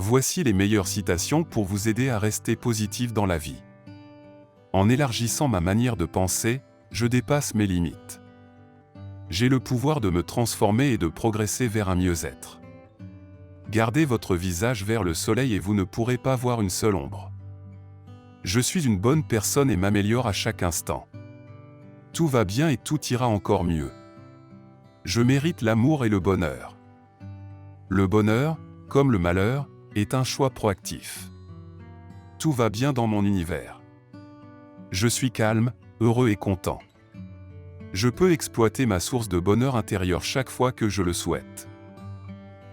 Voici les meilleures citations pour vous aider à rester positif dans la vie. En élargissant ma manière de penser, je dépasse mes limites. J'ai le pouvoir de me transformer et de progresser vers un mieux-être. Gardez votre visage vers le soleil et vous ne pourrez pas voir une seule ombre. Je suis une bonne personne et m'améliore à chaque instant. Tout va bien et tout ira encore mieux. Je mérite l'amour et le bonheur. Le bonheur, comme le malheur, est un choix proactif. Tout va bien dans mon univers. Je suis calme, heureux et content. Je peux exploiter ma source de bonheur intérieur chaque fois que je le souhaite.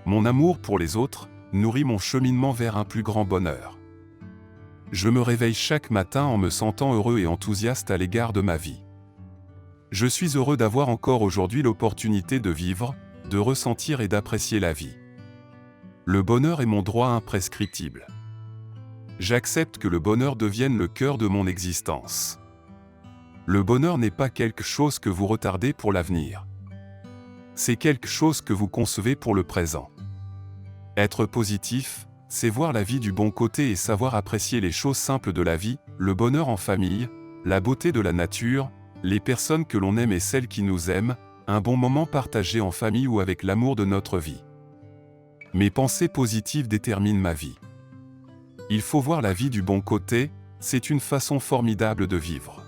Mon amour pour les autres nourrit mon cheminement vers un plus grand bonheur. Je me réveille chaque matin en me sentant heureux et enthousiaste à l'égard de ma vie. Je suis heureux d'avoir encore aujourd'hui l'opportunité de vivre, de ressentir et d'apprécier la vie. Le bonheur est mon droit imprescriptible. J'accepte que le bonheur devienne le cœur de mon existence. Le bonheur n'est pas quelque chose que vous retardez pour l'avenir. C'est quelque chose que vous concevez pour le présent. Être positif, c'est voir la vie du bon côté et savoir apprécier les choses simples de la vie, le bonheur en famille, la beauté de la nature, les personnes que l'on aime et celles qui nous aiment, un bon moment partagé en famille ou avec l'amour de notre vie. Mes pensées positives déterminent ma vie. Il faut voir la vie du bon côté, c'est une façon formidable de vivre.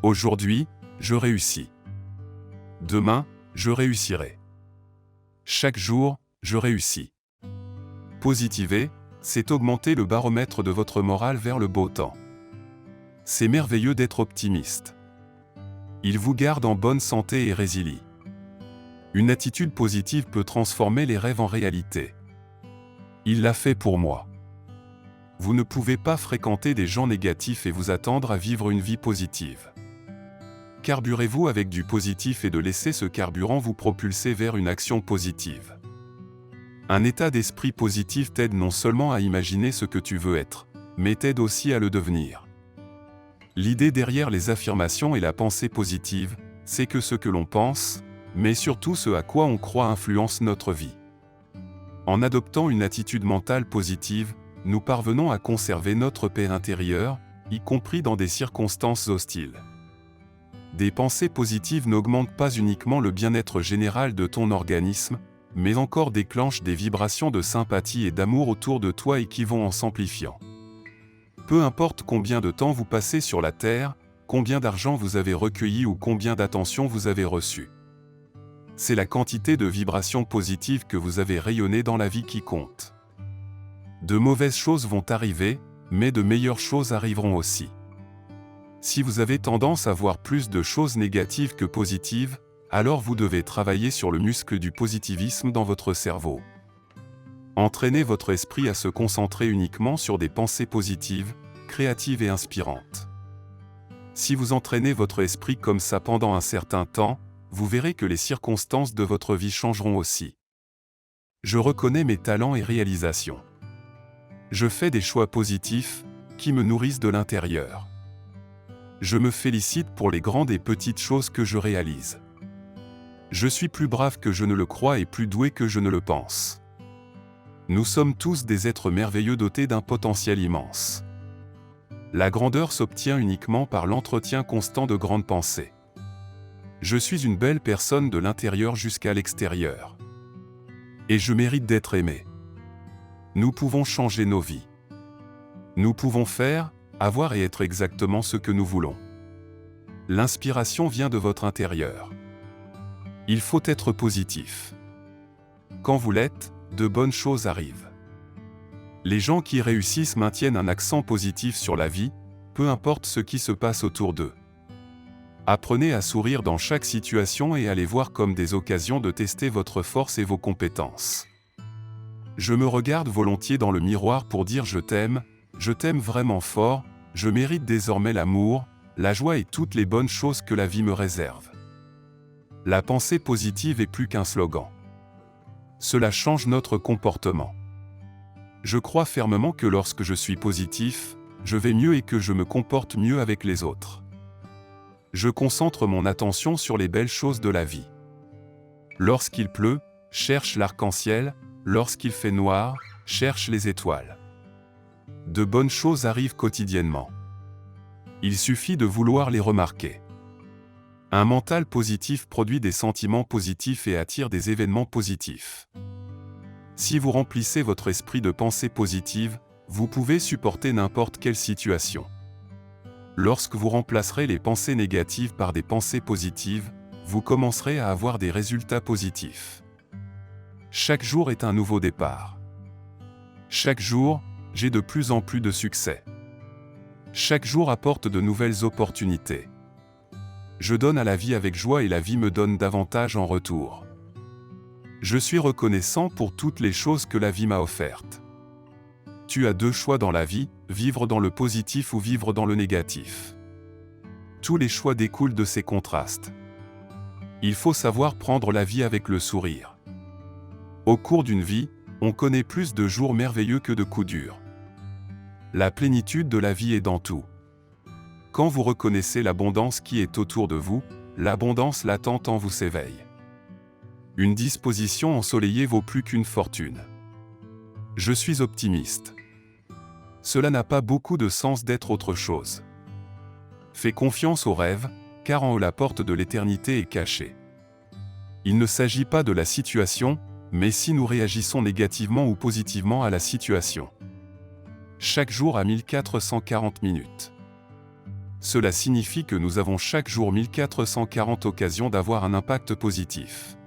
Aujourd'hui, je réussis. Demain, je réussirai. Chaque jour, je réussis. Positiver, c'est augmenter le baromètre de votre morale vers le beau temps. C'est merveilleux d'être optimiste. Il vous garde en bonne santé et résilie. Une attitude positive peut transformer les rêves en réalité. Il l'a fait pour moi. Vous ne pouvez pas fréquenter des gens négatifs et vous attendre à vivre une vie positive. Carburez-vous avec du positif et de laisser ce carburant vous propulser vers une action positive. Un état d'esprit positif t'aide non seulement à imaginer ce que tu veux être, mais t'aide aussi à le devenir. L'idée derrière les affirmations et la pensée positive, c'est que ce que l'on pense, mais surtout ce à quoi on croit influence notre vie. En adoptant une attitude mentale positive, nous parvenons à conserver notre paix intérieure, y compris dans des circonstances hostiles. Des pensées positives n'augmentent pas uniquement le bien-être général de ton organisme, mais encore déclenchent des vibrations de sympathie et d'amour autour de toi et qui vont en s'amplifiant. Peu importe combien de temps vous passez sur la Terre, combien d'argent vous avez recueilli ou combien d'attention vous avez reçu. C'est la quantité de vibrations positives que vous avez rayonnées dans la vie qui compte. De mauvaises choses vont arriver, mais de meilleures choses arriveront aussi. Si vous avez tendance à voir plus de choses négatives que positives, alors vous devez travailler sur le muscle du positivisme dans votre cerveau. Entraînez votre esprit à se concentrer uniquement sur des pensées positives, créatives et inspirantes. Si vous entraînez votre esprit comme ça pendant un certain temps, vous verrez que les circonstances de votre vie changeront aussi. Je reconnais mes talents et réalisations. Je fais des choix positifs, qui me nourrissent de l'intérieur. Je me félicite pour les grandes et petites choses que je réalise. Je suis plus brave que je ne le crois et plus doué que je ne le pense. Nous sommes tous des êtres merveilleux dotés d'un potentiel immense. La grandeur s'obtient uniquement par l'entretien constant de grandes pensées. Je suis une belle personne de l'intérieur jusqu'à l'extérieur. Et je mérite d'être aimé. Nous pouvons changer nos vies. Nous pouvons faire, avoir et être exactement ce que nous voulons. L'inspiration vient de votre intérieur. Il faut être positif. Quand vous l'êtes, de bonnes choses arrivent. Les gens qui réussissent maintiennent un accent positif sur la vie, peu importe ce qui se passe autour d'eux. Apprenez à sourire dans chaque situation et à les voir comme des occasions de tester votre force et vos compétences. Je me regarde volontiers dans le miroir pour dire je t'aime vraiment fort, je mérite désormais l'amour, la joie et toutes les bonnes choses que la vie me réserve. La pensée positive est plus qu'un slogan. Cela change notre comportement. Je crois fermement que lorsque je suis positif, je vais mieux et que je me comporte mieux avec les autres. Je concentre mon attention sur les belles choses de la vie. Lorsqu'il pleut, cherche l'arc-en-ciel, lorsqu'il fait noir, cherche les étoiles. De bonnes choses arrivent quotidiennement. Il suffit de vouloir les remarquer. Un mental positif produit des sentiments positifs et attire des événements positifs. Si vous remplissez votre esprit de pensées positives, vous pouvez supporter n'importe quelle situation. Lorsque vous remplacerez les pensées négatives par des pensées positives, vous commencerez à avoir des résultats positifs. Chaque jour est un nouveau départ. Chaque jour, j'ai de plus en plus de succès. Chaque jour apporte de nouvelles opportunités. Je donne à la vie avec joie et la vie me donne davantage en retour. Je suis reconnaissant pour toutes les choses que la vie m'a offertes. Tu as deux choix dans la vie, vivre dans le positif ou vivre dans le négatif. Tous les choix découlent de ces contrastes. Il faut savoir prendre la vie avec le sourire. Au cours d'une vie, on connaît plus de jours merveilleux que de coups durs. La plénitude de la vie est dans tout. Quand vous reconnaissez l'abondance qui est autour de vous, l'abondance latente en vous s'éveille. Une disposition ensoleillée vaut plus qu'une fortune. Je suis optimiste. Cela n'a pas beaucoup de sens d'être autre chose. Fais confiance aux rêves, car en eux la porte de l'éternité est cachée. Il ne s'agit pas de la situation, mais si nous réagissons négativement ou positivement à la situation. Chaque jour a 1440 minutes. Cela signifie que nous avons chaque jour 1440 occasions d'avoir un impact positif.